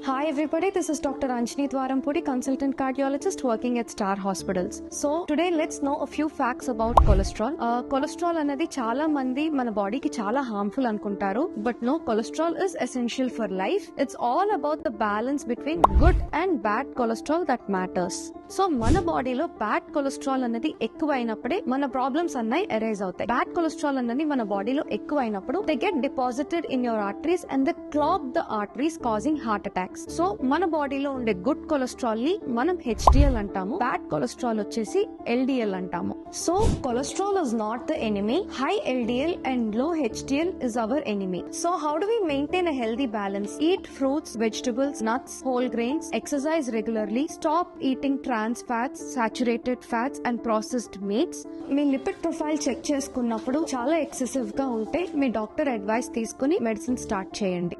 Hi everybody, this is Dr. Anjani Dwarampudi, consultant cardiologist working at Star Hospitals. So today let's know a few facts about cholesterol. Cholesterol అనేది చాలా మంది మన బాడీకి చాలా harmful అనుకుంటారు, but no, cholesterol is essential for life. It's all about the balance between good and bad cholesterol that matters. So మన బాడీలో bad cholesterol అనేది ఎక్కువ అయినప్పుడే మన ప్రాబ్లమ్స్ అన్నీ ఎరేజ్ అవుతాయి. బ్యాడ్ కొలెస్ట్రాల్ అనేది మన బాడీలో ఎక్కువ అయినప్పుడు they get deposited in your arteries and they clog the arteries causing heart attacks. So మన బాడీలో ఉండే గుడ్ కొలెస్ట్రాల్ ని మనం హెచ్డిఎల్ అంటాము, బ్యాడ్ కొలెస్ట్రాల్ వచ్చేసి ఎల్డిఎల్ అంటాము. So cholesterol is not the enemy. High LDL and low HDL is our enemy. So how do we maintain a healthy balance? Eat fruits, vegetables, nuts, whole grains, exercise regularly, stop eating trans fats, saturated fats and processed meats. మీ lipid profile check చేసుకున్నప్పుడు చాలా excessive గా ఉంటే మీ doctor advice తీసుకుని medicine start చేయండి.